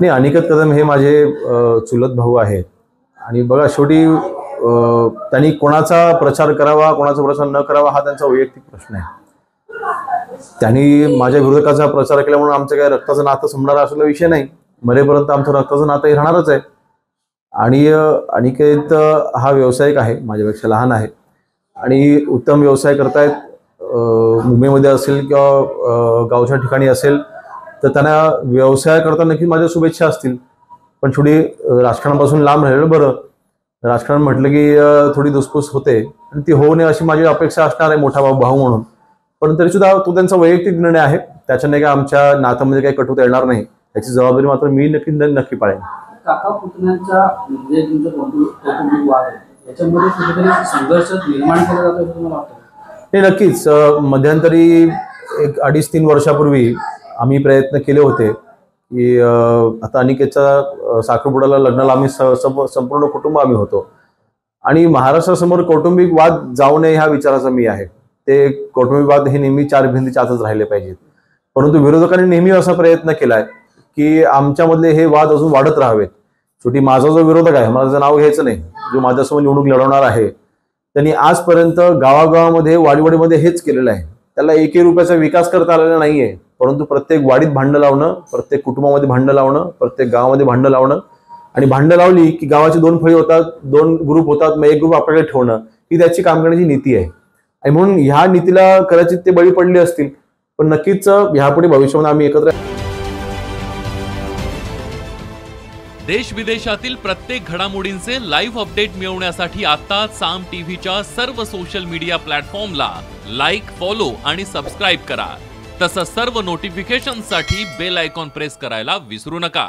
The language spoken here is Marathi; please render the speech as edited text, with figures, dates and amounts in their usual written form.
नाही, अनिकेत कदम हे माझे चुलत भाऊ आहेत आणि बघा शेवटी त्यांनी कोणाचा प्रचार करावा कोणाचा प्रचार न करावा हा त्यांचा वैयक्तिक प्रश्न आहे. त्यांनी माझ्या विरोधकाचा प्रचार केल्यामुळे आमचं काय रक्ताचं नातं संपणार असलेला विषय नाही. मरेपर्यंत आमचं रक्ताचं नातं राहणारच आहे. आणि अनिकेत हा व्यावसायिक आहे, माझ्यापेक्षा लहान आहे आणि उत्तम व्यवसाय करतायत. मुंबईमध्ये असेल किंवा गावच्या ठिकाणी असेल तर त्यांना व्यवसाय करताना नक्की माझ्या शुभेच्छा असतील. पण थोडी राजकारणापासून लांब राहिलं बरं. राजकारण म्हटलं की थोडी धुसफूस होते आणि ती होऊ नये अशी माझी अपेक्षा असणार आहे मोठा भाऊ म्हणून. पण तरी सुद्धा तो त्यांचा वैयक्तिक निर्णय आहे. त्याच्याने काय आमच्या नात्यामध्ये काही कटुता येणार नाही याची जबाबदारी मात्र मी नक्की पाळेन. काका पुतण्यांचा म्हणजे तुमचं कौटुंबिक वाद आहे याच्यामध्ये कुठेतरी संघर्ष निर्माण केला जातो असं तुम्हाला वाटतं? हे नक्कीच. मध्यंतरी 2.5-3 वर्षापूर्वी आम्ही प्रयत्न केले होते की आता अनिकेतच्या साखरपुड्याला लग्नाला आम्ही संपूर्ण कुटुंब आम्ही होतो आणि महाराष्ट्रासमोर कौटुंबिक वाद जाऊ नये ह्या विचाराचा मी आहे. ते कौटुंबिक वाद हे नेहमी 4 भिंतीच्या आतच राहिले पाहिजेत. परंतु विरोधकांनी नेहमी असा प्रयत्न केलाय की आमच्यामधले हे वाद अजून वाढत राहावेत. शेवटी माझा जो विरोधक आहे, मला त्याचं नाव घ्यायचं नाही, जो माझ्यासमोर निवडणूक लढवणार आहे, त्यांनी आजपर्यंत गावागावामध्ये वाडीवाडीमध्ये हेच केलेलं आहे. त्याला 1 रुपयाचा विकास करता आलेला नाहीये. परंतु प्रत्येक वाडीत भांडं लावणं, प्रत्येक कुटुंबामध्ये भांडं लावणं, प्रत्येक गावामध्ये भांडं लावणं आणि भांडं लावली की गावाची 2 फळी होतात, 2 ग्रुप होतात, मग 1 ग्रुप आपल्याकडे ठेवणं ही त्याची काम करण्याची नीती आहे. आणि म्हणून ह्या नीतीला कदाचित ते बळी पडले असतील. पण नक्कीच ह्यापुढे भविष्यामध्ये आम्ही एकत्र. देश विदेशातील प्रत्येक घडामोडींचे लाईव्ह अपडेट मिळवण्यासाठी आता साम टीव्हीच्या सर्व सोशल मीडिया प्लॅटफॉर्मला लाईक, फॉलो आणि सबस्क्राईब करा. तसंच सर्व नोटिफिकेशनसाठी बेल आयकॉन प्रेस करायला विसरू नका.